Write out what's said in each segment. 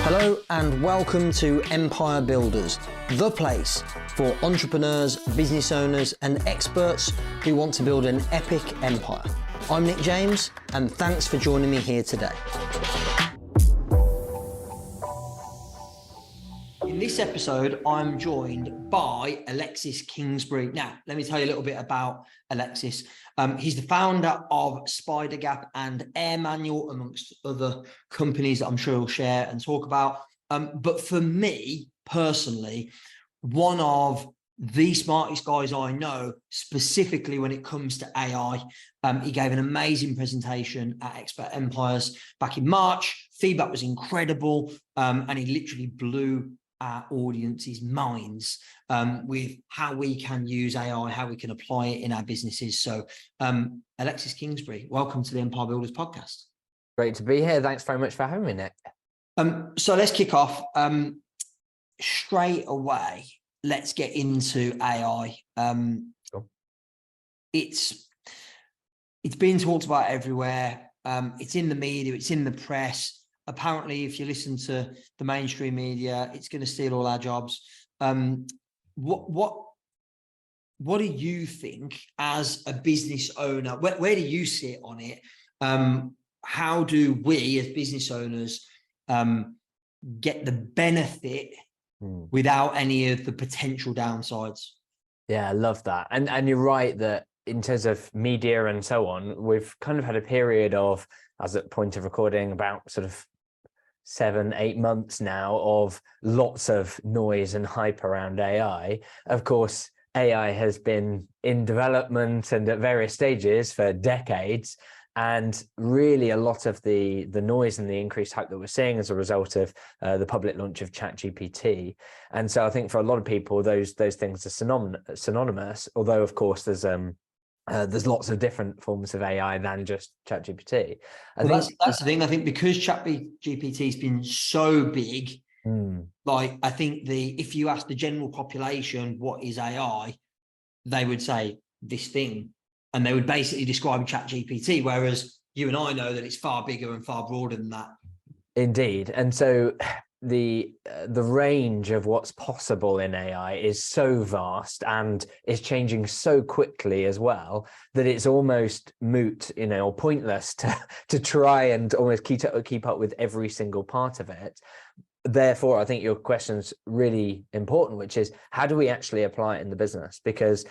Hello and welcome to Empire Builders, the place for entrepreneurs, business owners and experts who want to build an epic empire. I'm Nick James and thanks for joining me here today. In this episode, I'm joined by Alexis Kingsbury. Now, let me tell you a little bit about Alexis. He's the founder of Spider Gap and AirManual, amongst other companies that I'm sure he'll share and talk about. But for me, personally, one of the smartest guys I know, specifically when it comes to AI. He gave an amazing presentation at Expert Empires back in March. Feedback was incredible, and he literally blew our audience's minds with how we can use AI, how we can apply it in our businesses. So Alexis Kingsbury, welcome to the Empire Builders podcast. Great to be here. Thanks very much for having me, Nick. So let's kick off straight away. Let's get into AI. Sure. It's being talked about everywhere. It's in the media, it's in the press. Apparently, if you listen to the mainstream media, it's going to steal all our jobs. What do you think as a business owner? Where do you sit on it? How do we as business owners get the benefit without any of the potential downsides? Yeah, I love that. And you're right that in terms of media and so on, we've kind of had a period of, as at point of recording, about sort of 7-8 months now of lots of noise and hype around AI. Of course, AI has been in development and at various stages for decades. And really a lot of the noise and the increased hype that we're seeing as a result of the public launch of ChatGPT. And so I think for a lot of people, those things are synonymous, although of course there's lots of different forms of AI than just ChatGPT. That's the thing. I think because ChatGPT has been so big, like I think if you ask the general population what is AI, they would say this thing, and they would basically describe ChatGPT. Whereas you and I know that it's far bigger and far broader than that. Indeed, and so the range of what's possible in AI is so vast and is changing so quickly as well that it's almost moot, or pointless to try and almost keep up with every single part of it. Therefore, I think your question's really important, which is how do we actually apply it in the business? Because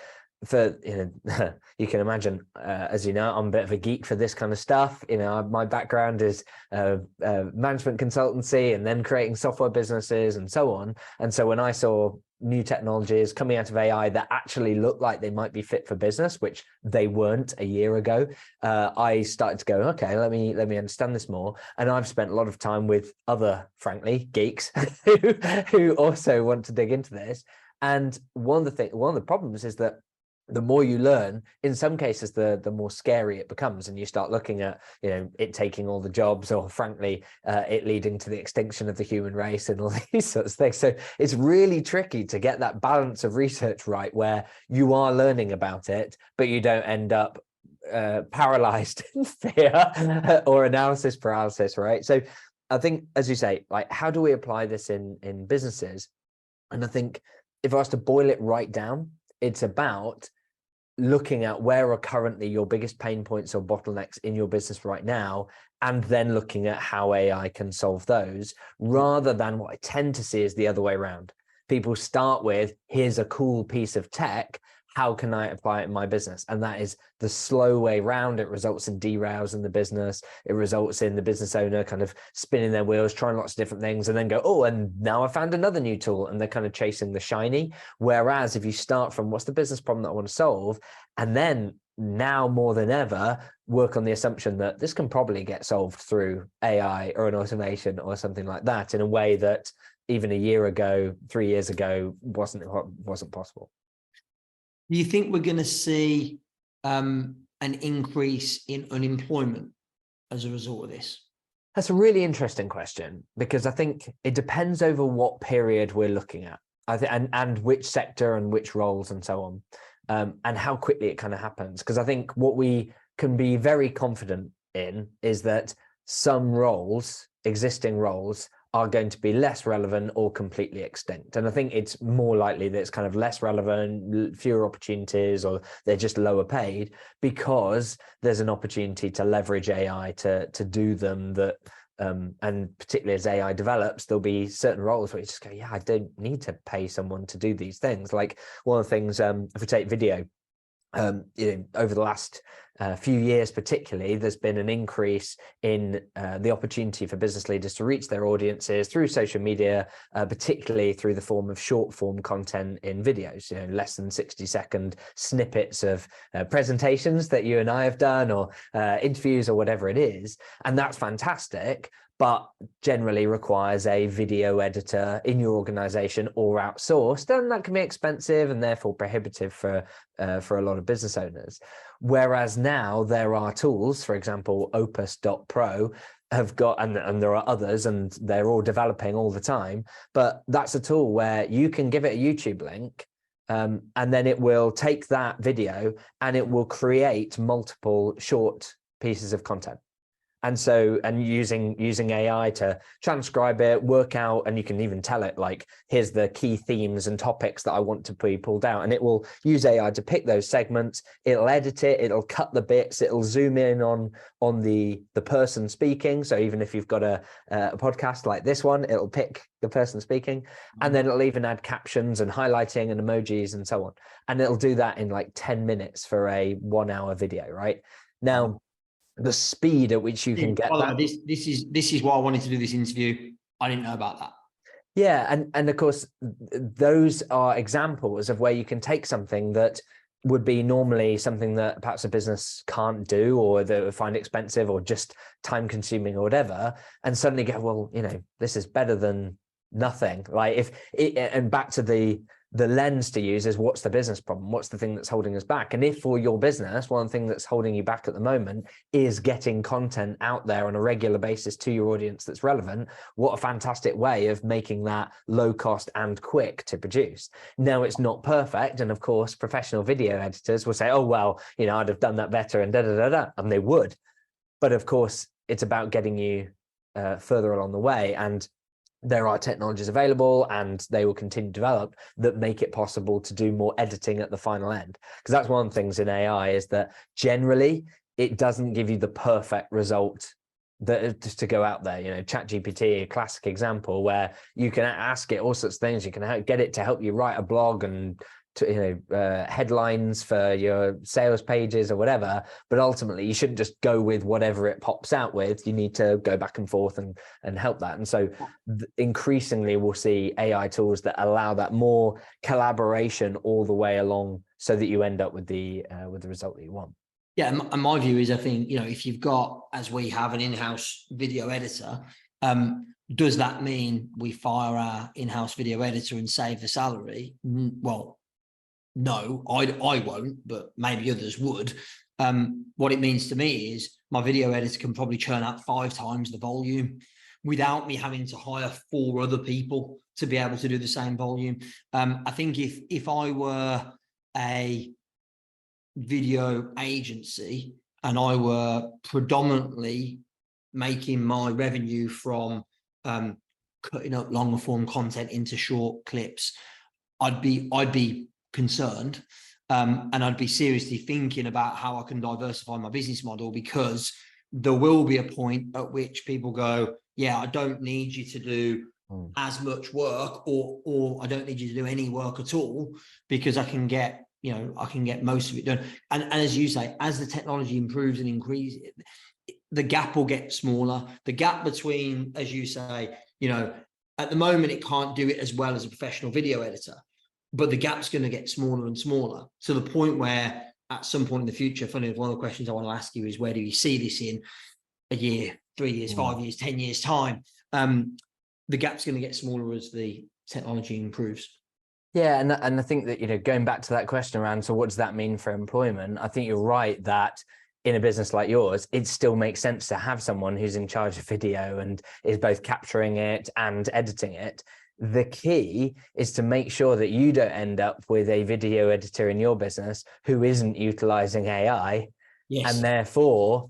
you can imagine, as you know, I'm a bit of a geek for this kind of stuff. My background is management consultancy and then creating software businesses and so on. And so when I saw new technologies coming out of AI that actually looked like they might be fit for business, which they weren't a year ago, I started to go, okay, let me understand this more. And I've spent a lot of time with other, frankly, geeks who also want to dig into this. And one of the problems is that the more you learn, in some cases, the more scary it becomes, and you start looking at, it taking all the jobs, or frankly, it leading to the extinction of the human race and all these sorts of things. So it's really tricky to get that balance of research right, where you are learning about it, but you don't end up paralyzed in fear or analysis paralysis, right? So I think, as you say, like, how do we apply this in businesses? And I think if I was to boil it right down, it's about looking at where are currently your biggest pain points or bottlenecks in your business right now, and then looking at how AI can solve those, rather than what I tend to see is the other way around. People start with, here's a cool piece of tech, how can I apply it in my business? And that is the slow way round. It results in derails in the business. It results in the business owner kind of spinning their wheels, trying lots of different things, and then go, oh, and now I found another new tool, and they're kind of chasing the shiny. Whereas if you start from what's the business problem that I want to solve, and then now more than ever, work on the assumption that this can probably get solved through AI or an automation or something like that in a way that even a year ago, 3 years ago, wasn't possible. Do you think we're going to see an increase in unemployment as a result of this? That's a really interesting question, because I think it depends over what period we're looking at, and which sector and which roles and so on, and how quickly it kind of happens. Because I think what we can be very confident in is that some roles, existing roles, are going to be less relevant or completely extinct. And I think it's more likely that it's kind of less relevant, fewer opportunities, or they're just lower paid because there's an opportunity to leverage AI to do them that, and particularly as AI develops, there'll be certain roles where you just go, yeah, I don't need to pay someone to do these things. Like one of the things, if we take video, over the last few years particularly, there's been an increase in the opportunity for business leaders to reach their audiences through social media, particularly through the form of short form content in videos, less than 60-second snippets of presentations that you and I have done, or interviews, or whatever it is. And that's fantastic, but generally requires a video editor in your organization or outsourced, and that can be expensive and therefore prohibitive for a lot of business owners. Whereas now there are tools, for example, Opus.pro have got, and there are others, and they're all developing all the time, but that's a tool where you can give it a YouTube link, and then it will take that video and it will create multiple short pieces of content. And so, and using AI to transcribe it, work out, and you can even tell it, like, here's the key themes and topics that I want to be pulled out. And it will use AI to pick those segments. It'll edit it. It'll cut the bits. It'll zoom in on the person speaking. So even if you've got a podcast like this one, it'll pick the person speaking. And then it'll even add captions and highlighting and emojis and so on. And it'll do that in like 10 minutes for a 1-hour video, right? Now, the speed at which you can get that. This is why I wanted to do this interview. I didn't know about that. Yeah, and of course, those are examples of where you can take something that would be normally something that perhaps a business can't do, or they would find expensive or just time consuming or whatever, and suddenly go, well, this is better than nothing. Like if it, and back to the lens to use is, what's the business problem? What's the thing that's holding us back? And if for your business, one thing that's holding you back at the moment is getting content out there on a regular basis to your audience that's relevant, what a fantastic way of making that low cost and quick to produce. Now, it's not perfect. And of course, professional video editors will say, oh, well, I'd have done that better, and and they would. But of course, it's about getting you further along the way. And there are technologies available, and they will continue to develop, that make it possible to do more editing at the final end. Because that's one of the things in AI, is that generally it doesn't give you the perfect result that just to go out there. ChatGPT, a classic example, where you can ask it all sorts of things. You can get it to help you write a blog and headlines for your sales pages or whatever, but ultimately you shouldn't just go with whatever it pops out with. You need to go back and forth and help that. And so increasingly we'll see AI tools that allow that more collaboration all the way along, so that you end up with the result that you want. Yeah, and my view is, I think, if you've got, as we have, an in-house video editor, does that mean we fire our in-house video editor and save the salary? Well, no, I won't, but maybe others would. What it means to me is my video editor can probably churn out 5 times the volume without me having to hire 4 other people to be able to do the same volume. I think if I were a video agency and I were predominantly making my revenue from cutting up longer form content into short clips, I'd be concerned, and I'd be seriously thinking about how I can diversify my business model, because there will be a point at which people go, yeah, I don't need you to do as much work, or I don't need you to do any work at all, because I can get most of it done. And as you say, as the technology improves and increases, the gap will get smaller. The gap between, as you say, at the moment it can't do it as well as a professional video editor, but the gap's going to get smaller and smaller, to the point where at some point in the future, funny, one of the questions I want to ask you is, where do you see this in a year, 3 years, 5 years, 10 years time? The gap's going to get smaller as the technology improves. Yeah, and I think that, going back to that question around, so what does that mean for employment? I think you're right that in a business like yours, it still makes sense to have someone who's in charge of video and is both capturing it and editing it. The key is to make sure that you don't end up with a video editor in your business who isn't utilizing AI, and therefore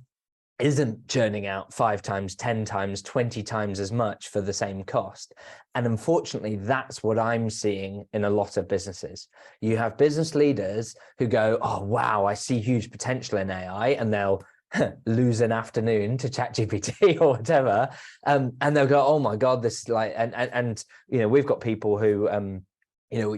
isn't churning out 5 times, 10 times, 20 times as much for the same cost. And unfortunately, that's what I'm seeing in a lot of businesses. You have business leaders who go, oh, wow, I see huge potential in AI, and they'll lose an afternoon to ChatGPT or whatever. And they'll go, oh my God, this is like, and you know, we've got people who, you know,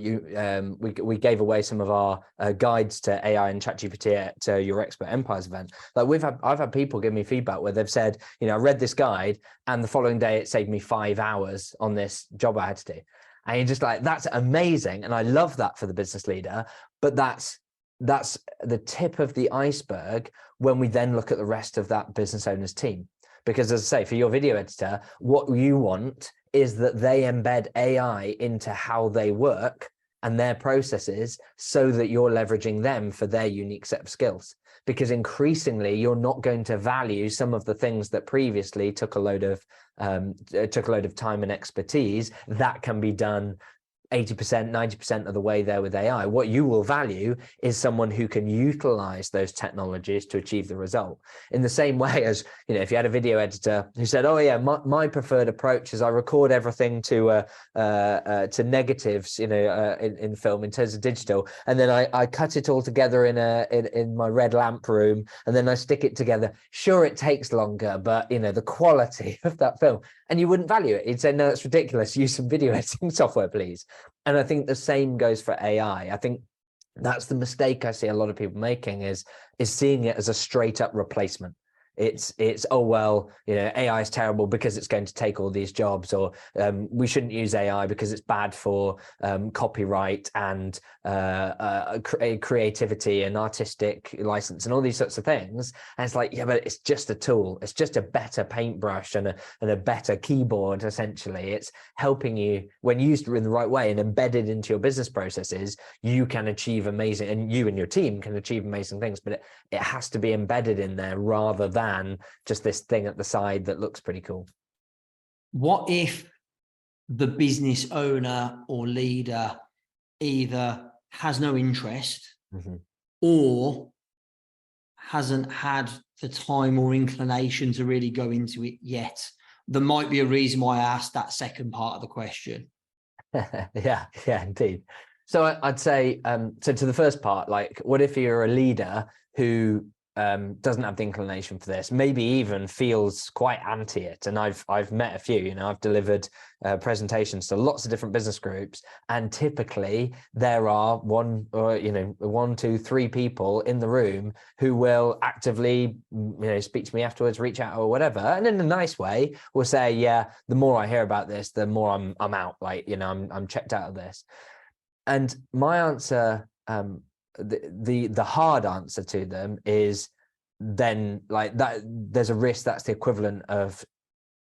we gave away some of our guides to AI and ChatGPT at Your Expert Empires event. Like I've had people give me feedback where they've said, you know, I read this guide and the following day it saved me 5 hours on this job I had to do. And you're just like, that's amazing. And I love that for the business leader, but that's the tip of the iceberg when we then look at the rest of that business owner's team. Because as I say, for your video editor, what you want is that they embed AI into how they work and their processes so that you're leveraging them for their unique set of skills. Because increasingly, you're not going to value some of the things that previously took a load of time and expertise that can be done 80%, 90% of the way there with AI. What you will value is someone who can utilize those technologies to achieve the result. In the same way as, you know, if you had a video editor who said, oh yeah, my preferred approach is I record everything to negatives, you know, in film in terms of digital, and then I cut it all together in my red lamp room, and then I stick it together. Sure, it takes longer, but you know, the quality of that film, and you wouldn't value it. You'd say, no, that's ridiculous. Use some video editing software, please. And I think the same goes for AI. I think that's the mistake I see a lot of people making is seeing it as a straight up replacement. It's oh, well, you know, AI is terrible because it's going to take all these jobs, or we shouldn't use AI because it's bad for copyright and creativity and artistic license and all these sorts of things. And it's like, yeah, but it's just a tool. It's just a better paintbrush and a better keyboard, essentially. It's helping you, when used in the right way and embedded into your business processes, you can achieve amazing, and you and your team can achieve amazing things, but it has to be embedded in there rather than just this thing at the side that looks pretty cool. What if the business owner or leader either has no interest or hasn't had the time or inclination to really go into it yet? There might be a reason why I asked that second part of the question. Yeah, indeed. So I'd say, so to the first part, like, what if you're a leader who doesn't have the inclination for this, maybe even feels quite anti it? And I've met a few, you know, I've delivered presentations to lots of different business groups, and typically there are one, two, three people in the room who will actively, you know, speak to me afterwards, reach out or whatever, and in a nice way will say, yeah, the more I hear about this, the more I'm out, like, you know, I'm checked out of this. And my answer, the hard answer to them is then, like, that there's a risk that's the equivalent of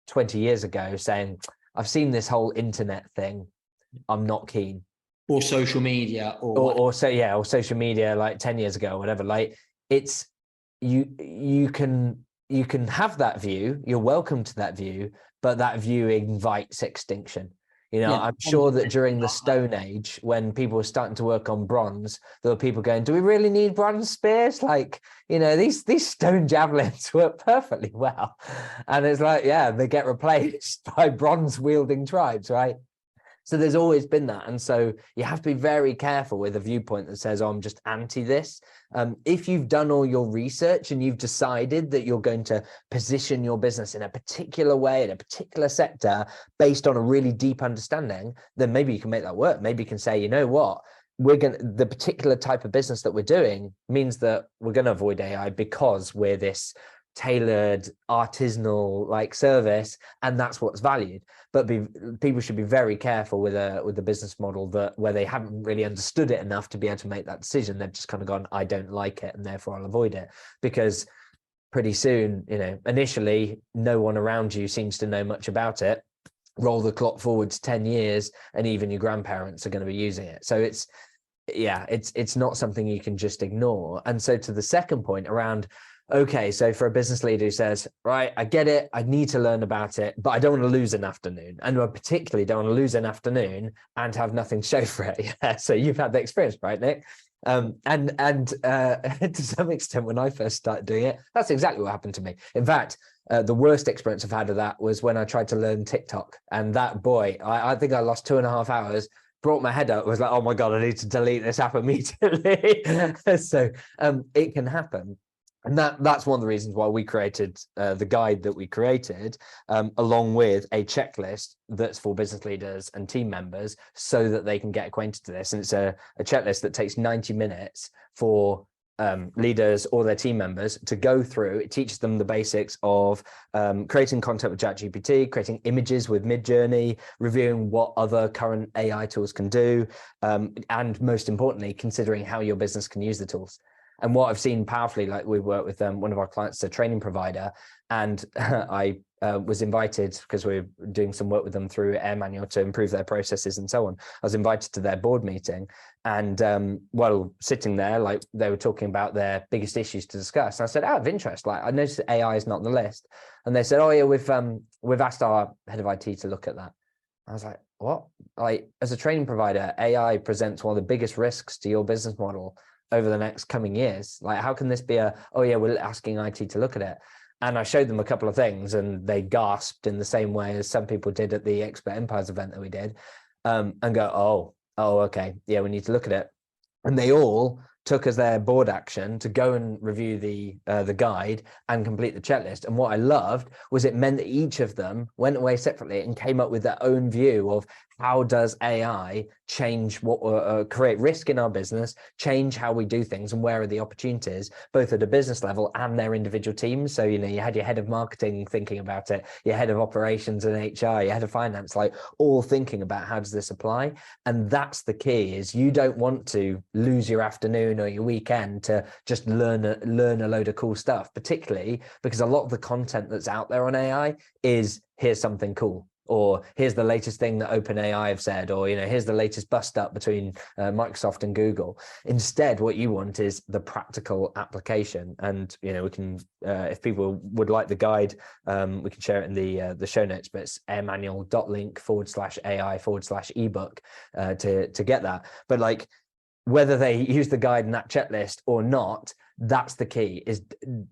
20 years ago saying, I've seen this whole internet thing, I'm not keen. Or social media, or social media like 10 years ago or whatever. Like, it's you can have that view, you're welcome to that view, but that view invites extinction. You know, yeah, I'm sure that during the Stone Age, when people were starting to work on bronze, there were people going, do we really need bronze spears? Like, you know, these stone javelins work perfectly well. And it's like, yeah, they get replaced by bronze wielding tribes, right? So there's always been that. And so you have to be very careful with a viewpoint that says, oh, I'm just anti this. If you've done all your research and you've decided that you're going to position your business in a particular way, in a particular sector, based on a really deep understanding, then maybe you can make that work. Maybe you can say, you know what, the particular type of business that we're doing means that we're going to avoid AI because we're this tailored artisanal like service, and that's what's valued. But people should be very careful with the business model where they haven't really understood it enough to be able to make that decision. They've just kind of gone, I don't like it, and therefore I'll avoid it. Because pretty soon, you know, initially no one around you seems to know much about it. Roll the clock forward to 10 years and even your grandparents are going to be using it. So it's not something you can just ignore. And so to the second point around, okay, so for a business leader who says, right, I get it, I need to learn about it, but I don't want to lose an afternoon. And I particularly don't want to lose an afternoon and have nothing to show for it. Yeah, so you've had the experience, right, Nick? To some extent, when I first started doing it, that's exactly what happened to me. In fact, the worst experience I've had of that was when I tried to learn TikTok, and that boy, I think I lost 2.5 hours. Brought my head up, was like, oh my God, I need to delete this app immediately. So it can happen. And that's one of the reasons why we created the guide that we created, along with a checklist that's for business leaders and team members so that they can get acquainted to this. And it's a checklist that takes 90 minutes for leaders or their team members to go through. It teaches them the basics of creating content with ChatGPT, creating images with Midjourney, reviewing what other current AI tools can do, and most importantly, considering how your business can use the tools. And what I've seen powerfully, like we work with one of our clients, a training provider, and I was invited because we're doing some work with them through AirManual to improve their processes and so on. I was invited to their board meeting, and while sitting there, like they were talking about their biggest issues to discuss. And I said, out of interest, like I noticed that AI is not on the list, and they said, oh yeah, we've asked our head of IT to look at that. I was like, what? Like, as a training provider, AI presents one of the biggest risks to your business model over the next coming years. Like, how can this be oh yeah, we're asking IT to look at it? And I showed them a couple of things, and they gasped in the same way as some people did at the Expert Empires event that we did, and go, oh, okay, yeah, we need to look at it. And they all took as their board action to go and review the guide and complete the checklist. And what I loved was it meant that each of them went away separately and came up with their own view of how does AI change what create risk in our business, change how we do things, and where are the opportunities, both at a business level and their individual teams. So, you know, you had your head of marketing thinking about it, your head of operations and HR, your head of finance, like all thinking about how does this apply. And that's the key, is you don't want to lose your afternoon or your weekend to just learn a load of cool stuff, particularly because a lot of the content that's out there on AI is here's something cool, or here's the latest thing that OpenAI have said, or, you know, here's the latest bust up between Microsoft and Google. Instead, what you want is the practical application. And, you know, we can, if people would like the guide, we can share it in the show notes, but it's airmanual.link/AI/ebook to get that. But like, whether they use the guide and that checklist or not, that's the key, is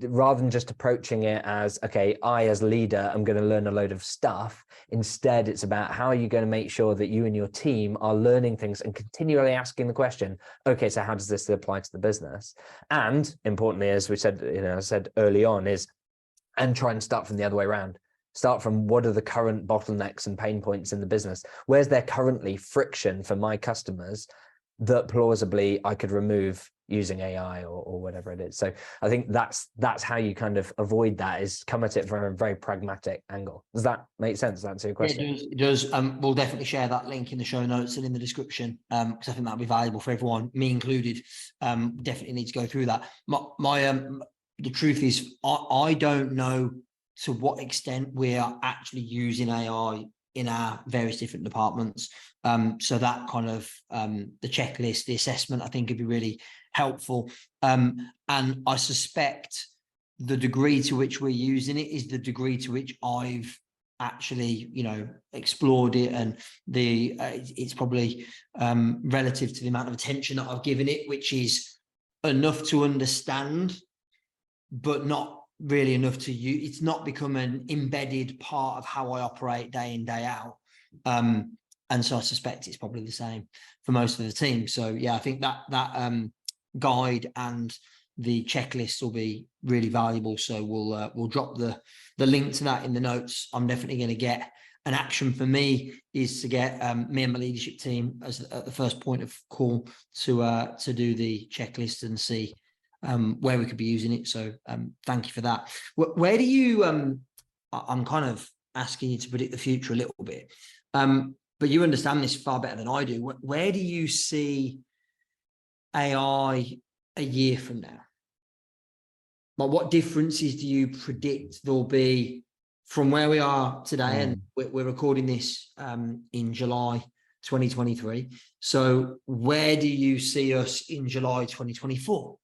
rather than just approaching it as, okay, I as leader, I'm going to learn a load of stuff. Instead, it's about how are you going to make sure that you and your team are learning things and continually asking the question, okay, so how does this apply to the business? And importantly, as we said, you know, I said early on, and try and start from the other way around. Start from what are the current bottlenecks and pain points in the business? Where's there currently friction for my customers that plausibly I could remove using AI or whatever it is? So I think that's how you kind of avoid that, is come at it from a very pragmatic angle. Does that make sense? Does that answer your question? Yeah, it does. We'll definitely share that link in the show notes and in the description, because I think that'll be valuable for everyone, me included. Definitely need to go through that. The truth is, I don't know to what extent we are actually using AI in our various different departments. So that kind of the checklist, the assessment, I think would be really helpful. And I suspect the degree to which we're using it is the degree to which I've actually, you know, explored it, and it's probably relative to the amount of attention that I've given it, which is enough to understand, but not really enough to use. It's not become an embedded part of how I operate day in, day out. And so I suspect it's probably the same for most of the team. So yeah, I think that guide and the checklist will be really valuable. So we'll drop the link to that in the notes. I'm definitely going to get an action for me is to get me and my leadership team as the first point of call to do the checklist and see where we could be using it. So thank you for that. Where do you, I'm kind of asking you to predict the future a little bit, but you understand this far better than I do. Where do you see AI a year from now? Like, what differences do you predict there'll be from where we are today? And we're recording this in July 2023. So where do you see us in July 2024?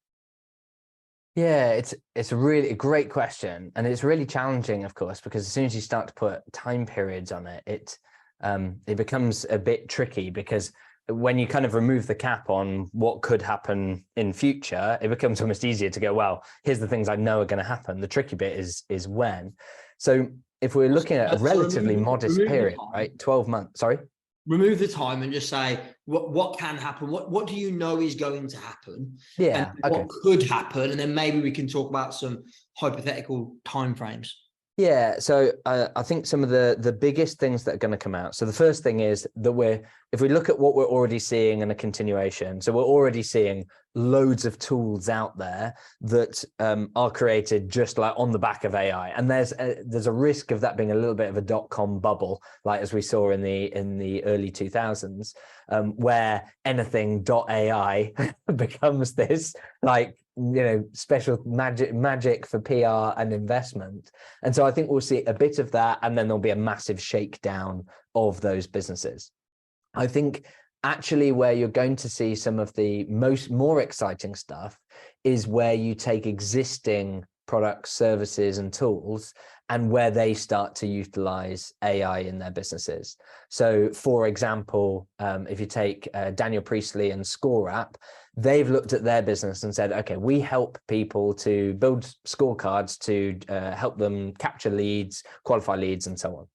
Yeah, it's a really great question, and it's really challenging, of course, because as soon as you start to put time periods on it, it becomes a bit tricky, because when you kind of remove the cap on what could happen in future, it becomes almost easier to go, well, here's the things I know are going to happen. The tricky bit is when. So if we're looking at a relatively modest period, right? 12 months, sorry? Remove the time and just say what can happen, what do you know is going to happen, Yeah, and what could happen, and then maybe we can talk about some hypothetical timeframes. Yeah, so I think some of the biggest things that are going to come out. So the first thing is that if we look at what we're already seeing in a continuation, so we're already seeing loads of tools out there that are created just like on the back of AI, and there's a risk of that being a little bit of a dot-com bubble, like as we saw in the early 2000s, where anything .ai becomes this like special magic for PR and investment. And so I think we'll see a bit of that, and then there'll be a massive shakedown of those businesses. I think actually where you're going to see some of the more exciting stuff is where you take existing products, services, and tools, and where they start to utilize AI in their businesses. So for example, if you take Daniel Priestley and ScoreApp, they've looked at their business and said, okay, we help people to build scorecards to help them capture leads, qualify leads, and so on.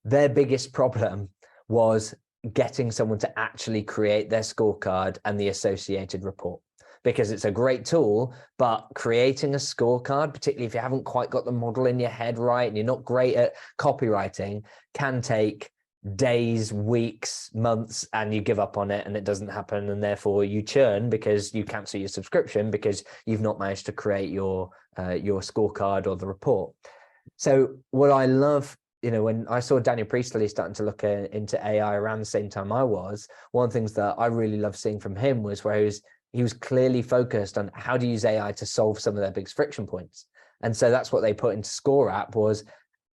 Their biggest problem was getting someone to actually create their scorecard and the associated report, because it's a great tool, but creating a scorecard, particularly if you haven't quite got the model in your head right and you're not great at copywriting, can take days, weeks, months, and you give up on it and it doesn't happen, and therefore you churn because you cancel your subscription because you've not managed to create your scorecard or the report. So what I love, when I saw Daniel Priestley starting to look into AI around the same time I was, one of the things that I really loved seeing from him was where he was clearly focused on how to use AI to solve some of their biggest friction points. And so that's what they put into ScoreApp was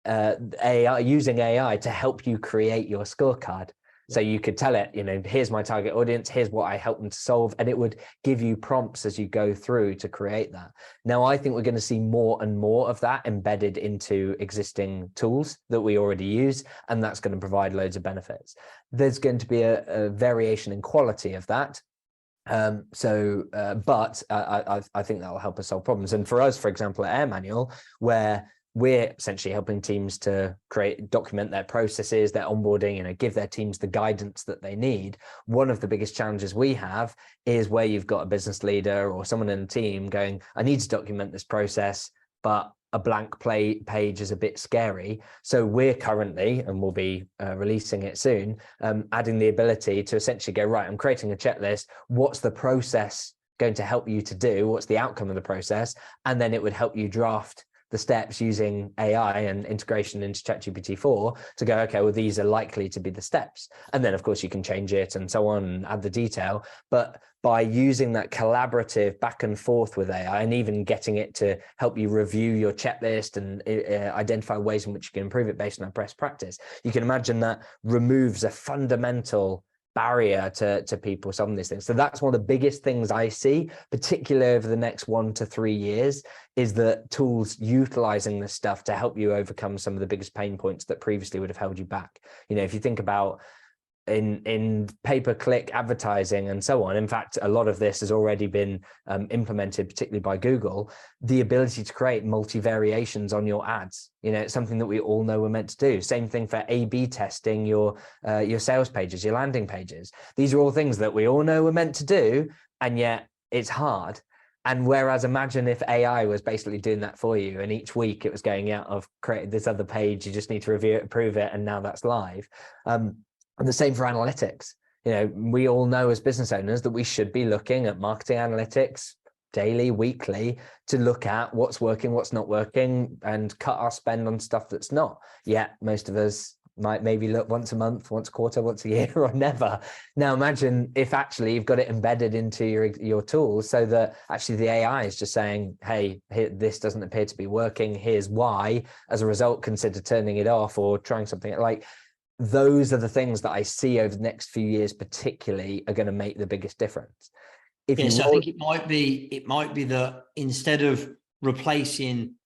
using AI to help you create your scorecard. So you could tell it, here's my target audience, here's what I help them to solve, and it would give you prompts as you go through to create that. Now, I think we're going to see more and more of that embedded into existing tools that we already use, and that's going to provide loads of benefits. There's going to be a variation in quality of that. But I think that will help us solve problems. And for us, for example, at AirManual, where we're essentially helping teams to document their processes, their onboarding, give their teams the guidance that they need. One of the biggest challenges we have is where you've got a business leader or someone in the team going, I need to document this process, but a blank page is a bit scary. So we're currently, and we'll be releasing it soon, adding the ability to essentially go, right, I'm creating a checklist. What's the process going to help you to do? What's the outcome of the process? And then it would help you draft the steps using AI and integration into ChatGPT-4 to go, okay, well, these are likely to be the steps. And then, of course, you can change it and so on and add the detail. But by using that collaborative back and forth with AI and even getting it to help you review your checklist and identify ways in which you can improve it based on best practice, you can imagine that removes a fundamental barrier to people solving these things. So that's one of the biggest things I see, particularly over the next 1 to 3 years, is that tools utilizing this stuff to help you overcome some of the biggest pain points that previously would have held you back. If you think about in pay-per-click advertising and so on, in fact, a lot of this has already been implemented, particularly by Google, the ability to create multi-variations on your ads. It's something that we all know we're meant to do. Same thing for A/B testing your sales pages, your landing pages. These are all things that we all know we're meant to do, and yet it's hard. And whereas imagine if AI was basically doing that for you, and each week it was going out of create this other page, you just need to review it, approve it, and now that's live. And the same for analytics. We all know as business owners that we should be looking at marketing analytics daily, weekly, to look at what's working, what's not working, and cut our spend on stuff that's not. Yet most of us might maybe look once a month, once a quarter, once a year, or never. Now imagine if actually you've got it embedded into your tools so that actually the AI is just saying, hey, this doesn't appear to be working, here's why. As a result, consider turning it off or trying something like. Those are the things that I see over the next few years, particularly, are going to make the biggest difference. So I think it might be that instead of replacing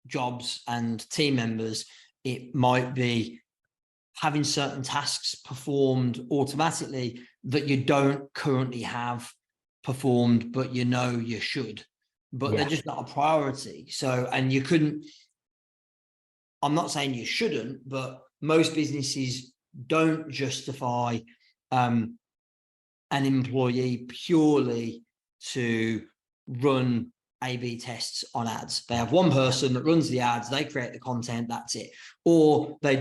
jobs and team members, it might be having certain tasks performed automatically that you don't currently have performed, but you know you should, but they're just not a priority. So, and you couldn't, I'm not saying you shouldn't, but most businesses don't justify an employee purely to run A/B tests on ads. They have one person that runs the ads, they create the content, that's it. Or they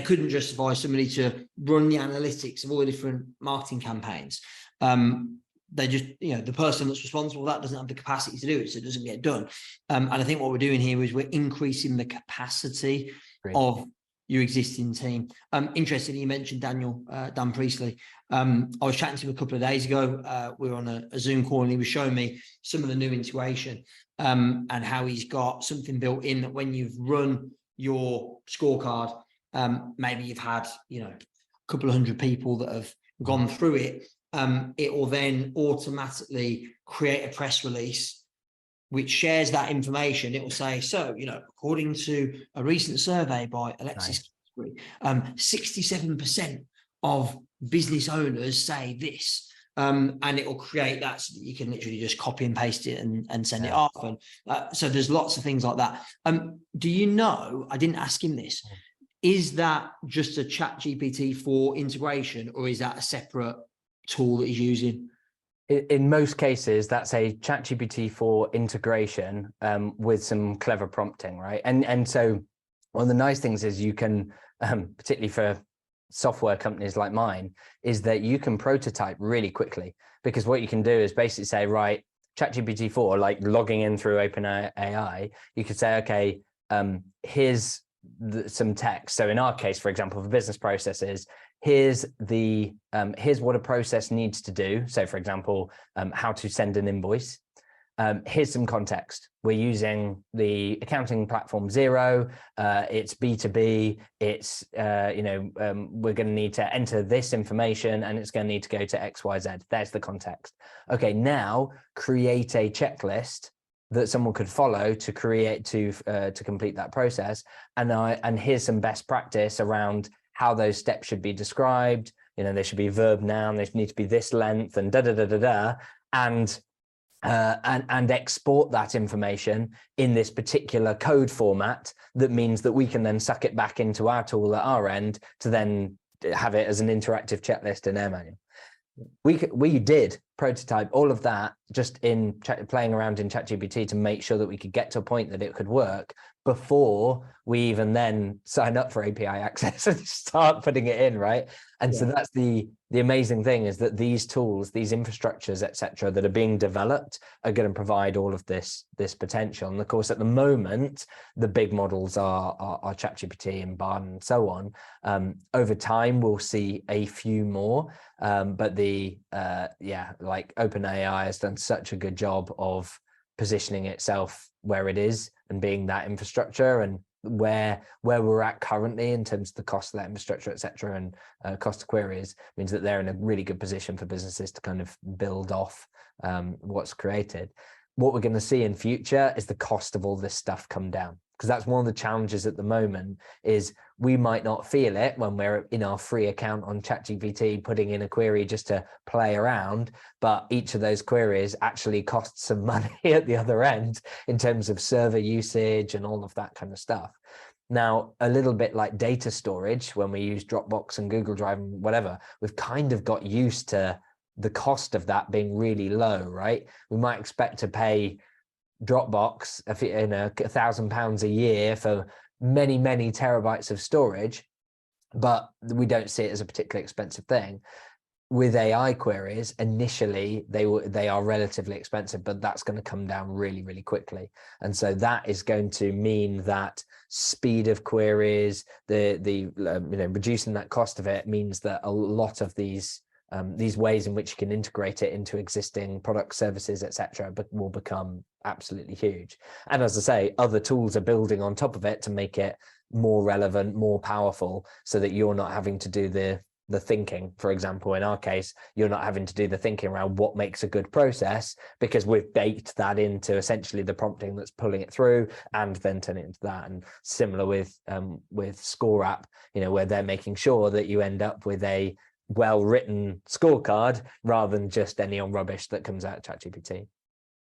couldn't justify somebody to run the analytics of all the different marketing campaigns. They just, the person that's responsible for that doesn't have the capacity to do it, so it doesn't get done. And I think what we're doing here is we're increasing the capacity of your existing team. Interestingly, you mentioned Dan Priestley. I was chatting to him a couple of days ago. We were on a Zoom call, and he was showing me some of the new integration and how he's got something built in that when you've run your scorecard, maybe you've had a couple of hundred people that have gone through it. It will then automatically create a press release which shares that information. It will say, so, according to a recent survey by Alexis Kingsbury, 67% of business owners say this. And it will create that so that you can literally just copy and paste it and send it off. And so there's lots of things like that. Do you know, I didn't ask him this, is that just a ChatGPT 4 integration, or is that a separate tool that he's using? In most cases, that's a ChatGPT 4 integration with some clever prompting, right? And so one of the nice things is you can, particularly for software companies like mine, is that you can prototype really quickly, because what you can do is basically say, right, ChatGPT 4, like logging in through OpenAI, you could say, okay, here's some text. So in our case, for example, for business processes, here's what a process needs to do. So for example, how to send an invoice. Here's some context. We're using the accounting platform Xero. It's B2B. It's, we're going to need to enter this information, and it's going to need to go to XYZ. There's the context. Okay, now create a checklist that someone could follow to complete that process. And here's some best practice around how those steps should be described. They should be verb, noun, they need to be this length, and and export that information in this particular code format. That means that we can then suck it back into our tool at our end to then have it as an interactive checklist in AirManual. We did prototype all of that just in playing around in ChatGPT to make sure that we could get to a point that it could work before we even then sign up for API access and start putting it in, right? And so that's the amazing thing, is that these tools, these infrastructures, etc., that are being developed are going to provide all of this potential. And of course, at the moment, the big models are ChatGPT and Bard and so on. Over time, we'll see a few more, but like OpenAI has done such a good job of positioning itself where it is and being that infrastructure, and where we're at currently in terms of the cost of that infrastructure, etc., and cost of queries, means that they're in a really good position for businesses to kind of build off what's created. What we're going to see in future is the cost of all this stuff come down, because that's one of the challenges at the moment. Is we might not feel it when we're in our free account on ChatGPT putting in a query just to play around, but each of those queries actually costs some money at the other end in terms of server usage and all of that kind of stuff. Now, a little bit like data storage, when we use Dropbox and Google Drive and whatever, we've kind of got used to the cost of that being really low, right? We might expect to pay Dropbox £1,000 a year for many terabytes of storage, but we don't see it as a particularly expensive thing. With AI queries, initially they are relatively expensive, but that's going to come down really quickly. And so that is going to mean that speed of queries, reducing that cost of it, means that a lot of these ways in which you can integrate it into existing products, services, etc., but will become absolutely huge. And as I say, other tools are building on top of it to make it more relevant, more powerful, so that you're not having to do the the thinking. For example, in our case, you're not having to do the thinking around what makes a good process, because we've baked that into essentially the prompting that's pulling it through and then turn it into that. And similar with Score App, you know, where they're making sure that you end up with a well-written scorecard rather than just any on rubbish that comes out of ChatGPT.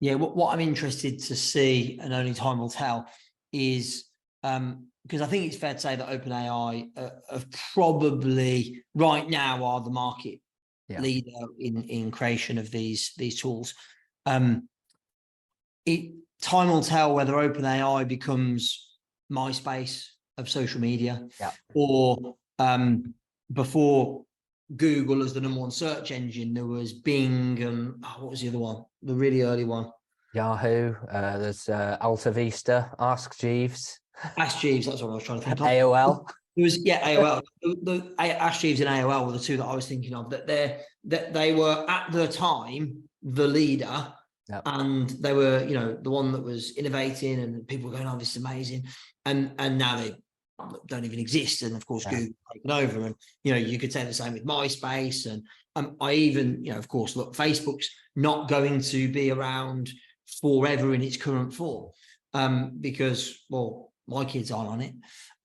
Yeah, what I'm interested to see, and only time will tell, is because I think it's fair to say that OpenAI have probably right now are the market leader in creation of these tools. Time will tell whether OpenAI becomes MySpace of social media, or before Google as the #1 search engine, there was Bing and what was the other one? The really early one. Yahoo. There's Alta Vista, Ask Jeeves. Ask Jeeves, that's what I was trying to think of. AOL. It was AOL. The Ask Jeeves and AOL were the two that I was thinking of. That they were at the time the leader, and they were, you know, the one that was innovating, and people were going, "Oh, this is amazing," and now they don't even exist. And of course, Google taken over, and you know, you could say the same with MySpace. And I even, you know, of course, look, Facebook's not going to be around forever in its current form, because, well, my kids aren't on it,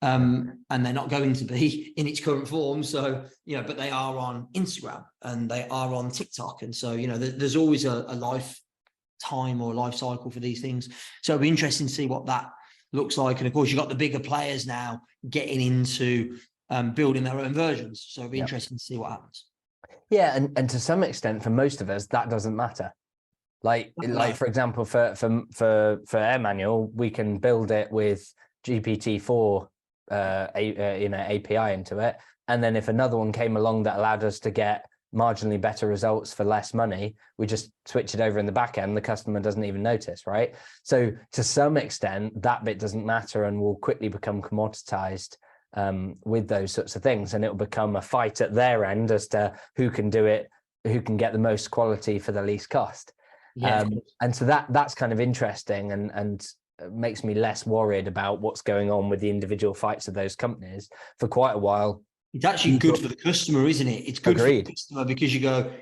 and they're not going to be in its current form. So, you know, but they are on Instagram and they are on TikTok, and so, you know, there's always a lifetime or a life cycle for these things. So it'll be interesting to see what that looks like. And of course, you've got the bigger players now getting into building their own versions. So it'll be interesting to see what happens. Yeah, and to some extent, for most of us, that doesn't matter. Like for example, for AirManual, we can build it with GPT-4 API into it, and then if another one came along that allowed us to get marginally better results for less money, we just switch it over in the back end. The customer doesn't even notice, right? So to some extent, that bit doesn't matter and will quickly become commoditized with those sorts of things, and it will become a fight at their end as to who can do it, who can get the most quality for the least cost. And so that's kind of interesting, and makes me less worried about what's going on with the individual fights of those companies for quite a while. It's actually good for the customer, isn't it? It's good Agreed. for the customer, because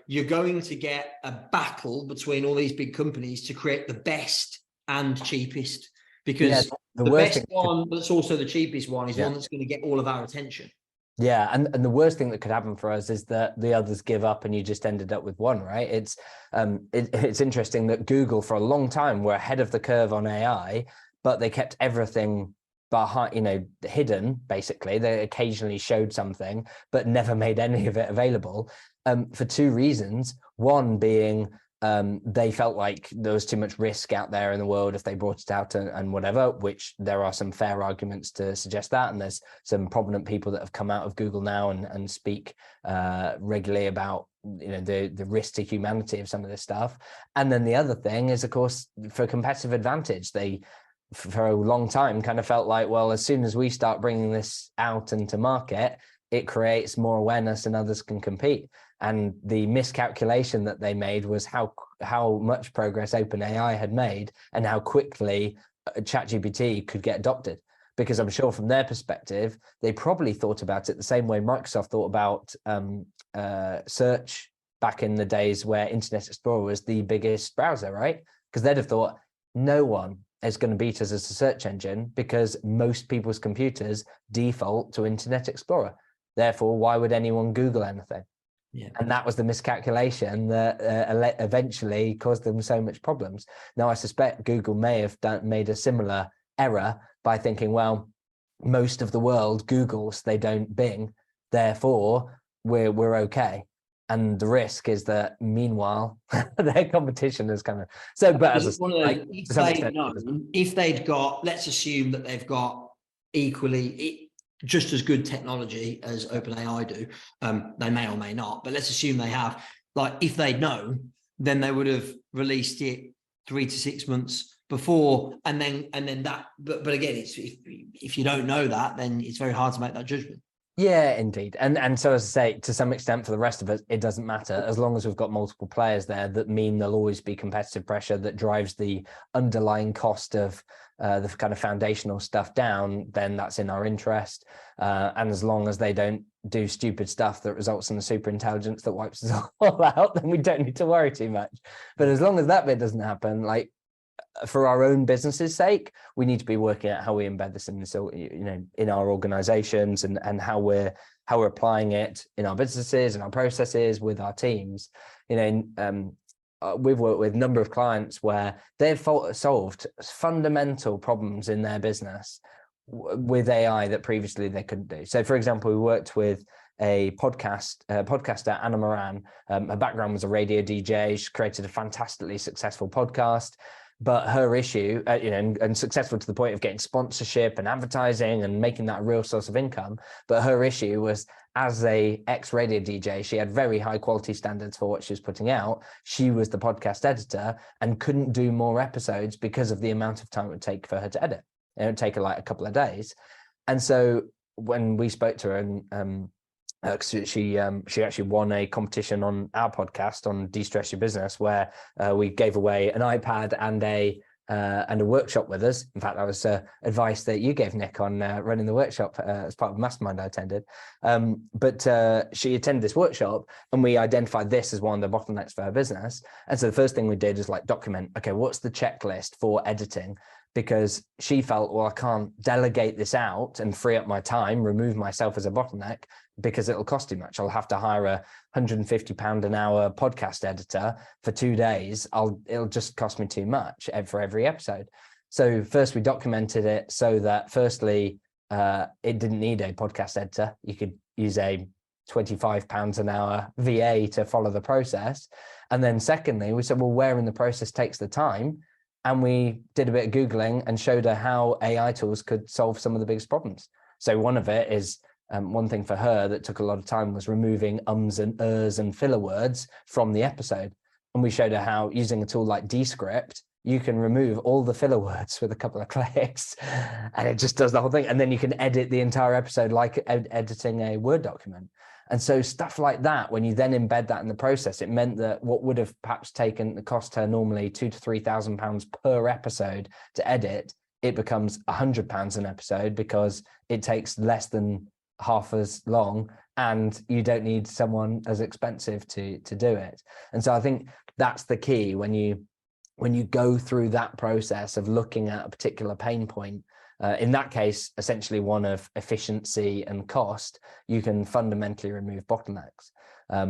you're going to get a battle between all these big companies to create the best and cheapest, because the best one that's also the cheapest one is one that's going to get all of our attention. Yeah, and the worst thing that could happen for us is that the others give up and you just ended up with one, right? It's interesting that Google for a long time were ahead of the curve on AI, but they kept everything behind, you know, hidden. Basically, they occasionally showed something, but never made any of it available, for two reasons. One being they felt like there was too much risk out there in the world if they brought it out and whatever, which there are some fair arguments to suggest that. And there's some prominent people that have come out of Google now and speak regularly about, you know, the risk to humanity of some of this stuff. And then the other thing is, of course, for competitive advantage, they for a long time kind of felt like, well, as soon as we start bringing this out into market, it creates more awareness and others can compete. And the miscalculation that they made was how much progress OpenAI had made and how quickly ChatGPT could get adopted. Because I'm sure from their perspective, they probably thought about it the same way Microsoft thought about search back in the days where Internet Explorer was the biggest browser, right? Because they'd have thought no one is going to beat us as a search engine because most people's computers default to Internet Explorer. Therefore, why would anyone Google anything? Yeah. And that was the miscalculation that eventually caused them so much problems. Now, I suspect Google may have made a similar error by thinking, well, most of the world Googles, they don't Bing, therefore we're okay. And the risk is that meanwhile, their competition is kind of so. But as if they'd got, let's assume that they've got equally just as good technology as OpenAI do. They may or may not, but let's assume they have. Like, if they'd known, then they would have released it 3 to 6 months before, and then that. But again, it's if you don't know that, then it's very hard to make that judgment. Yeah, indeed. And so, as I say, to some extent, for the rest of us, it doesn't matter as long as we've got multiple players there that mean there'll always be competitive pressure that drives the underlying cost of the kind of foundational stuff down, then that's in our interest. And as long as they don't do stupid stuff that results in the super intelligence that wipes us all out, then we don't need to worry too much. But as long as that bit doesn't happen, like, for our own business's sake, we need to be working out how we embed this in this, in our organizations, and how we're applying it in our businesses and our processes with our teams. We've worked with a number of clients where they've solved fundamental problems in their business with AI that previously they couldn't do. So, for example, we worked with a podcaster, Anna Moran. Her background was a radio DJ. She created a fantastically successful podcast. But her issue, and successful to the point of getting sponsorship and advertising and making that a real source of income. But her issue was, as a ex-radio DJ, she had very high quality standards for what she was putting out. She was the podcast editor and couldn't do more episodes because of the amount of time it would take for her to edit. It would take her like a couple of days. And so when we spoke to her, and she actually won a competition on our podcast on De-Stress Your Business, where we gave away an iPad and a workshop with us. In fact, that was advice that you gave, Nick, on running the workshop as part of Mastermind I attended. But she attended this workshop, and we identified this as one of the bottlenecks for her business. And so the first thing we did is like document, okay, what's the checklist for editing? Because she felt, well, I can't delegate this out and free up my time, remove myself as a bottleneck, because it'll cost too much. I'll have to hire a £150 an hour podcast editor for 2 days. It'll just cost me too much for every episode. So first we documented it so that firstly, it didn't need a podcast editor. You could use a £25 an hour VA to follow the process. And then secondly, we said, well, where in the process takes the time? And we did a bit of Googling and showed her how AI tools could solve some of the biggest problems. So one of it is, one thing for her that took a lot of time was removing ums and ers and filler words from the episode. And we showed her how, using a tool like Descript, you can remove all the filler words with a couple of clicks, and it just does the whole thing. And then you can edit the entire episode like editing a Word document. And so stuff like that, when you then embed that in the process, it meant that what would have perhaps cost her normally £2,000 to £3,000 per episode to edit, it becomes £100 an episode, because it takes less than half as long, and you don't need someone as expensive to do it. And so I think that's the key when you go through that process of looking at a particular pain point. In that case, essentially one of efficiency and cost, you can fundamentally remove bottlenecks.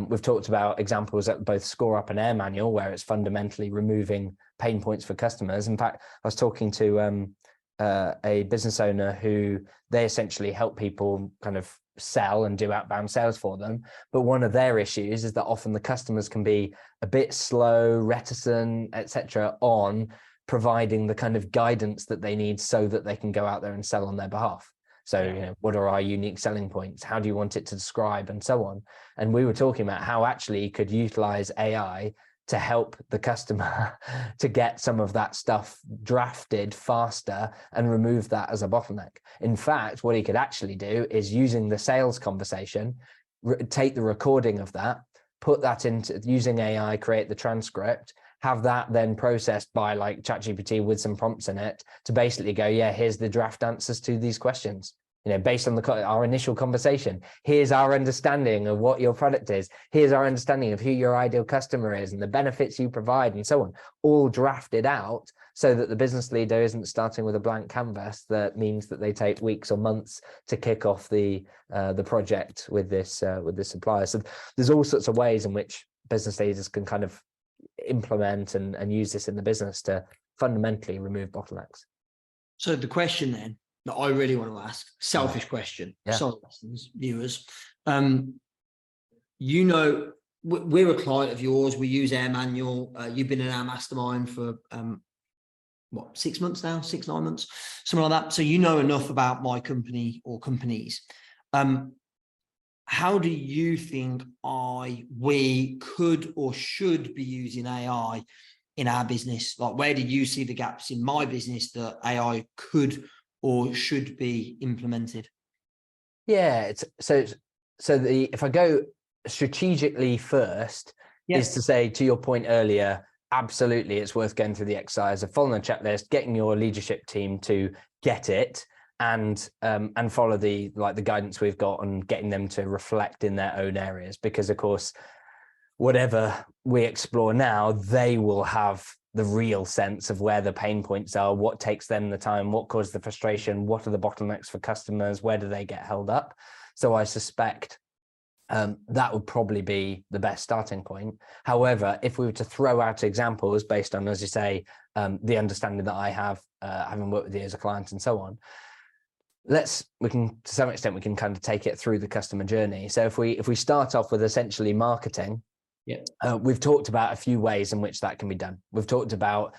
We've talked about examples at both ScoreUp and AirManual, where it's fundamentally removing pain points for customers. In fact, I was talking to a business owner who they essentially help people kind of sell and do outbound sales for them. But one of their issues is that often the customers can be a bit slow, reticent, etc., on providing the kind of guidance that they need so that they can go out there and sell on their behalf. So, what are our unique selling points? How do you want it to describe, and so on? And we were talking about how actually you could utilize AI to help the customer to get some of that stuff drafted faster and remove that as a bottleneck. In fact, what he could actually do is, using the sales conversation, take the recording of that, put that into, using AI, create the transcript, have that then processed by like ChatGPT with some prompts in it to basically go, yeah, here's the draft answers to these questions. Based on our initial conversation, here's our understanding of what your product is. Here's our understanding of who your ideal customer is and the benefits you provide, and so on, all drafted out so that the business leader isn't starting with a blank canvas that means that they take weeks or months to kick off the project with this supplier. So there's all sorts of ways in which business leaders can kind of implement and use this in the business to fundamentally remove bottlenecks. So the question then that I really want to ask, selfish question, sorry, listeners, viewers, we're a client of yours. We use AirManual. You've been in our mastermind for 6 months now, 9 months, something like that. So you know enough about my company or companies. How do you think we could or should be using AI in our business? Like, where do you see the gaps in my business that AI could or should be implemented? Yeah, if I go strategically first, is to say, to your point earlier, absolutely it's worth going through the exercise of following a checklist, getting your leadership team to get it, and follow the guidance we've got, and getting them to reflect in their own areas, because of course whatever we explore now, they will have the real sense of where the pain points are, what takes them the time, what causes the frustration, what are the bottlenecks for customers, where do they get held up. So I suspect that would probably be the best starting point. However, if we were to throw out examples based on, as you say, the understanding that I have, having worked with you as a client and so on, we can, to some extent, we can kind of take it through the customer journey. So if we start off with essentially marketing, we've talked about a few ways in which that can be done. We've talked about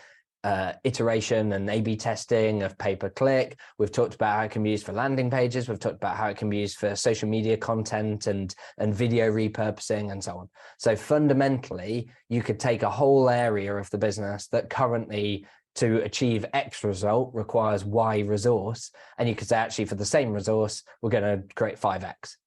iteration and A/B testing of pay-per-click. We've talked about how it can be used for landing pages. We've talked about how it can be used for social media content and video repurposing and so on. So fundamentally, you could take a whole area of the business that currently, to achieve X result, requires Y resource, and you could say, actually, for the same resource, we're going to create 5X.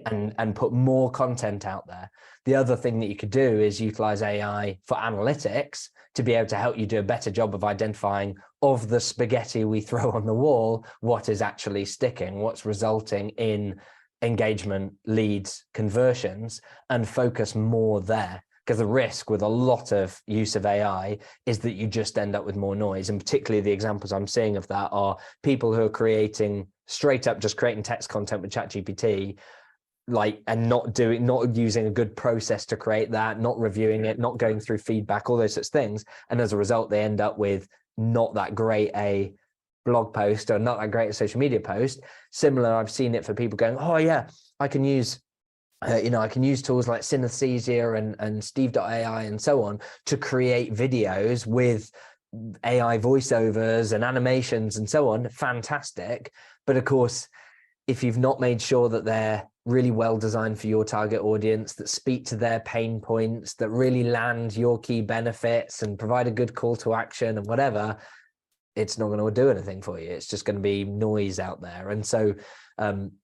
And put more content out there. The other thing that you could do is utilize AI for analytics to be able to help you do a better job of identifying, of the spaghetti we throw on the wall, what is actually sticking, what's resulting in engagement, leads, conversions, and focus more there. Because the risk with a lot of use of AI is that you just end up with more noise. And particularly the examples I'm seeing of that are people who are creating straight up, just creating text content with ChatGPT, and not using a good process to create that, not reviewing it, not going through feedback, all those sorts of things. And as a result, they end up with not that great a blog post or not that great a social media post. Similar, I've seen it for people going, oh yeah, I can use I can use tools like Synesthesia and Steve.ai and so on to create videos with AI voiceovers and animations and so on. Fantastic. But of course, if you've not made sure that they're really well designed for your target audience, that speak to their pain points, that really land your key benefits and provide a good call to action and whatever, it's not going to do anything for you. It's just going to be noise out there. And so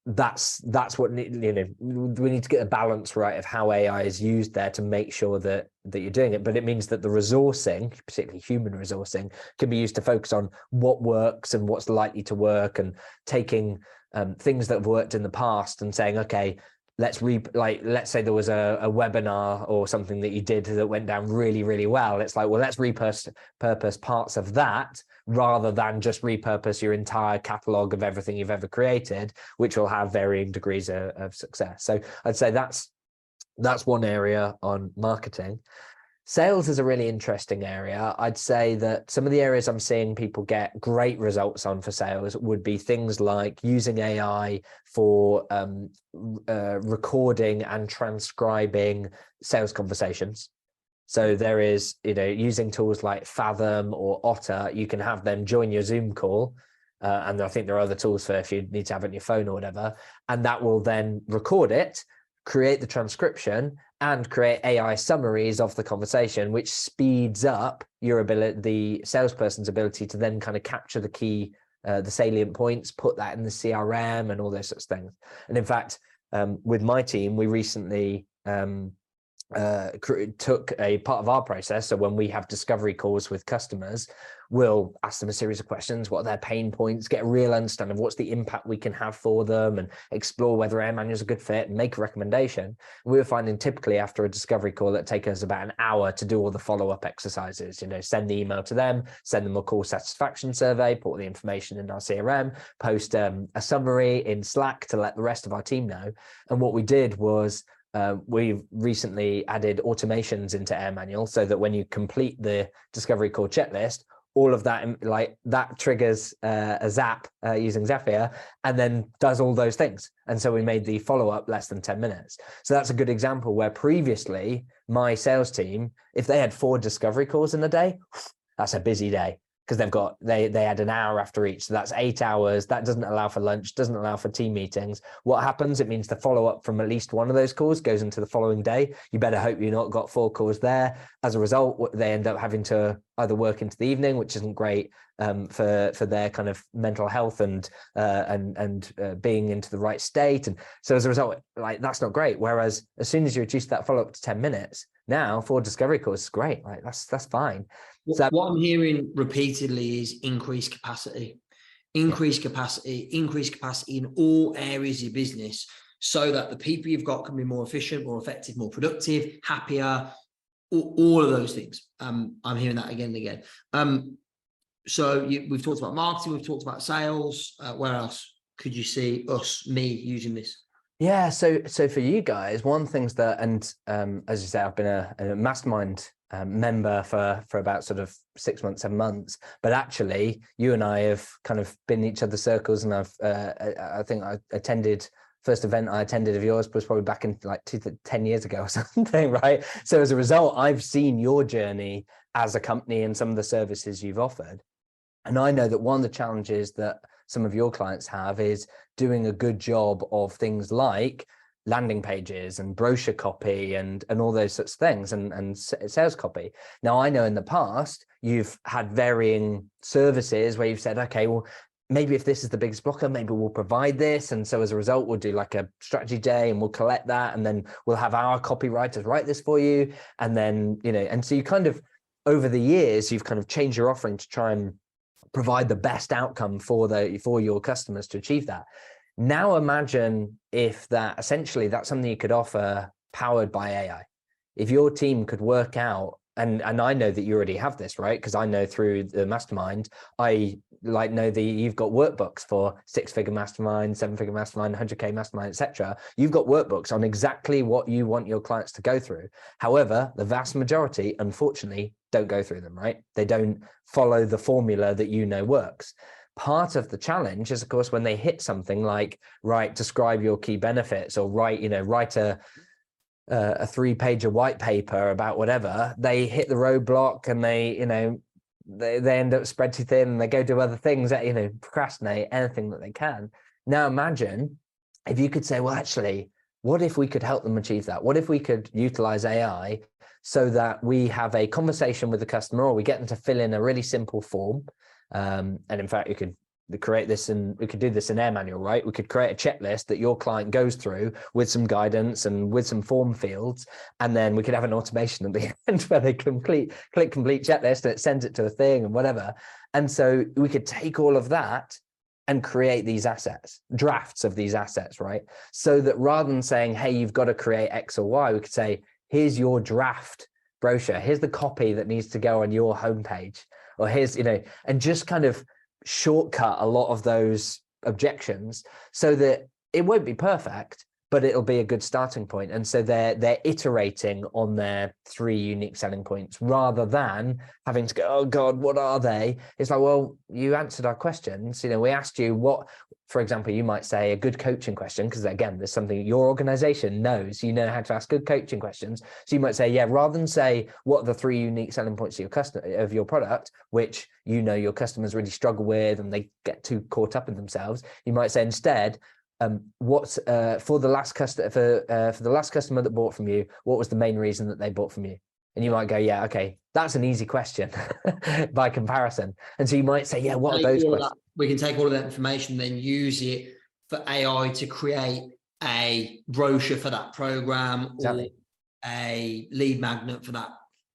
that's what, we need to get a balance right of how AI is used there to make sure that you're doing it. But it means that the resourcing, particularly human resourcing, can be used to focus on what works and what's likely to work, and taking things that have worked in the past and saying, okay, let's say there was a webinar or something that you did that went down really, really well. It's like, well, let's repurpose parts of that rather than just repurpose your entire catalog of everything you've ever created, which will have varying degrees of success. So I'd say that's one area on marketing. Sales is a really interesting area. I'd say that some of the areas I'm seeing people get great results on for sales would be things like using AI for recording and transcribing sales conversations. So there is, using tools like Fathom or Otter, you can have them join your Zoom call. And I think there are other tools for if you need to have it on your phone or whatever, and that will then record it, create the transcription, and create AI summaries of the conversation, which speeds up the salesperson's ability to then kind of capture the key, the salient points, put that in the CRM and all those sorts of things. And in fact, with my team, we recently took a part of our process. So when we have discovery calls with customers, we'll ask them a series of questions. What are their pain points? Get a real understanding of what's the impact we can have for them, and explore whether AirManual is a good fit and make a recommendation. We were finding typically after a discovery call that take us about an hour to do all the follow-up exercises. Send the email to them, send them a call satisfaction survey, put all the information in our CRM, post a summary in Slack to let the rest of our team know. And what we did was, we've recently added automations into AirManual so that when you complete the discovery call checklist, all of that, that triggers a zap using Zapier, and then does all those things. And so we made the follow-up less than 10 minutes. So that's a good example where previously my sales team, if they had 4 discovery calls in a day, that's a busy day, because they had an hour after each. So that's 8 hours. That doesn't allow for lunch, doesn't allow for team meetings. What happens? It means the follow-up from at least one of those calls goes into the following day. You better hope you've not got 4 calls there. As a result, they end up having to either work into the evening, which isn't great for their kind of mental health and being into the right state. And so as a result, like, that's not great. Whereas as soon as you reduce that follow-up to 10 minutes, now 4 discovery calls is great. Like, that's fine. So what I'm hearing repeatedly is increased capacity in all areas of your business, so that the people you've got can be more efficient, more effective, more productive, happier, all of those things. I'm hearing that again and again. So we've talked about marketing, we've talked about sales. Where else could you see me using this? Yeah, so for you guys, one thing's that, and as you say, I've been a mastermind member for about sort of 6 months, 7 months, but actually you and I have kind of been in each other's circles, and I think I attended, first event I attended of yours was probably back in like 10 years ago or something, right? So as a result, I've seen your journey as a company and some of the services you've offered. And I know that one of the challenges that some of your clients have is doing a good job of things like landing pages and brochure copy and all those sorts of things, and sales copy. Now, I know in the past, you've had varying services where you've said, okay, well, maybe if this is the biggest blocker, maybe we'll provide this. And so as a result, we'll do like a strategy day and we'll collect that. And then we'll have our copywriters write this for you. And then, and so you kind of, over the years, you've kind of changed your offering to try and provide the best outcome for your customers to achieve that. Now imagine if essentially that's something you could offer powered by AI. If your team could work out, and I know that you already have this, right? Because I know through the mastermind, I know that you've got workbooks for 6-figure mastermind, 7-figure mastermind, 100K mastermind, etc. You've got workbooks on exactly what you want your clients to go through. However, the vast majority, unfortunately, don't go through them, right? They don't follow the formula that works. Part of the challenge is, of course, when they hit something like, right, describe your key benefits, or write a 3-pager white paper about whatever, they hit the roadblock and they end up spread too thin and they go do other things that, procrastinate anything that they can. Now imagine if you could say, well, actually, what if we could help them achieve that? What if we could utilize AI so that we have a conversation with the customer, or we get them to fill in a really simple form? And in fact, you could create this, and we could do this in AirManual, right? We could create a checklist that your client goes through with some guidance and with some form fields, and then we could have an automation at the end where they click complete checklist and it sends it to a thing and whatever. And so we could take all of that and create these assets, drafts of these assets, right? So that rather than saying, hey, you've got to create X or Y, we could say, here's your draft brochure, here's the copy that needs to go on your homepage, or here's, and just kind of shortcut a lot of those objections so that it won't be perfect, but it'll be a good starting point. And so they're iterating on their 3 unique selling points rather than having to go, oh God, what are they? It's like, well, you answered our questions. We asked you what, for example, you might say a good coaching question, because again, there's something your organization knows, how to ask good coaching questions. So you might say, yeah, rather than say, what are the 3 unique selling points of your product, which your customers really struggle with and they get too caught up in themselves, you might say instead, for the last customer that bought from you, what was the main reason that they bought from you? And you might go, yeah, okay, that's an easy question by comparison. And so you might say, yeah, what are those questions? We can take all of that information, then use it for AI to create a brochure for that program, exactly, or a lead magnet for that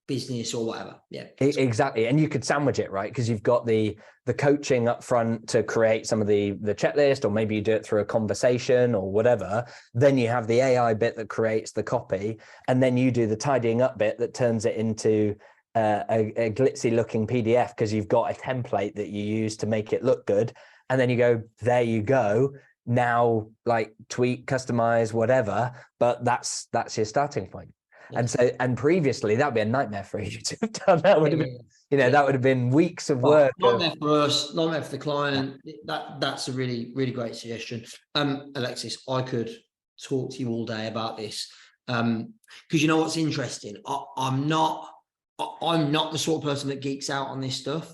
business or whatever. Yeah, exactly. And you could sandwich it, right? Because you've got the coaching up front to create some of the checklist, or maybe you do it through a conversation or whatever. Then you have the AI bit that creates the copy, and then you do the tidying up bit that turns it into a glitzy looking PDF, because you've got a template that you use to make it look good. And then you go, there you go. Now, like, tweak, customize, whatever, but that's your starting point. And so, and previously that'd be a nightmare for you to have done. That would have been, that would have been weeks of work. Nightmare for us, nightmare for the client. That's a really, really great suggestion. Alexis, I could talk to you all day about this. Because what's interesting? I'm not the sort of person that geeks out on this stuff.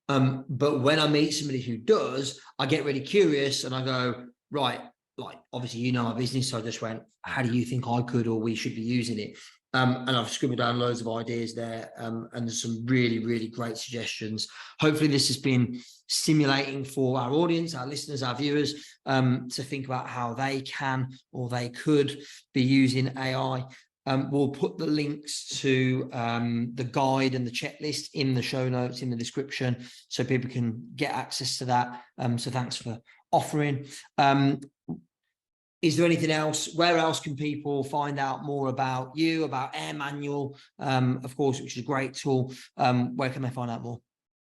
But when I meet somebody who does, I get really curious and I go, right, like obviously you know my business, so I just went, how do you think I could or we should be using it? And I've scribbled down loads of ideas there, and there's some really, really great suggestions. Hopefully this has been stimulating for our audience, our listeners, our viewers, to think about how they can or they could be using AI. We'll put the links to the guide and the checklist in the show notes, in the description, so people can get access to that. So thanks for offering. Is there anything else? Where else can people find out more about you, about AirManual, of course, which is a great tool? Where can they find out more?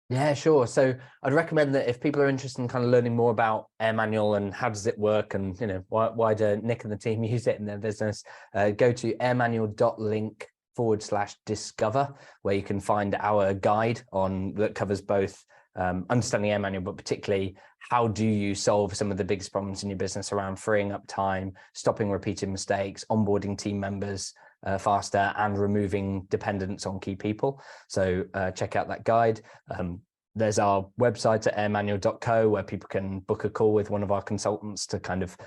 Yeah, sure. So I'd recommend that if people are interested in kind of learning more about AirManual and how does it work, and why do Nick and the team use it in their business, go to airmanual.link/discover, where you can find our guide that covers both understanding AirManual, but particularly how do you solve some of the biggest problems in your business around freeing up time, stopping repeated mistakes, onboarding team members faster, and removing dependence on key people. So check out that guide. There's our website at airmanual.co, where people can book a call with one of our consultants to kind of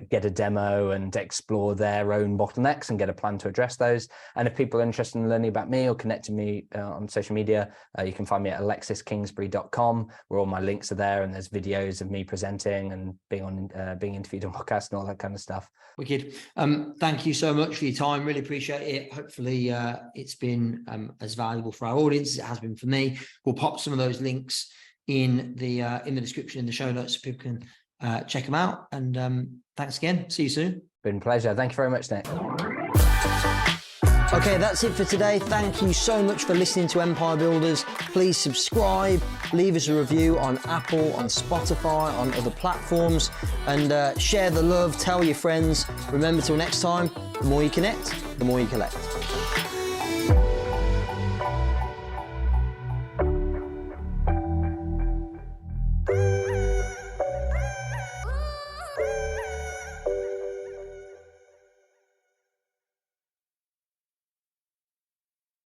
get a demo and explore their own bottlenecks and get a plan to address those. And if people are interested in learning about me or connecting me on social media, you can find me at alexiskingsbury.com, where all my links are there, and there's videos of me presenting and being interviewed on podcasts and all that kind of stuff. Wicked. Thank you so much for your time. Really appreciate it. Hopefully it's been as valuable for our audience as it has been for me. We'll pop some of those links in the description, in the show notes, so people can check them out. And thanks again. See you soon. Been a pleasure. Thank you very much, Nick. Okay, that's it for today. Thank you so much for listening to Empire Builders. Please subscribe, leave us a review on Apple, on Spotify, on other platforms, and share the love, tell your friends. Remember, till next time, the more you connect, the more you collect.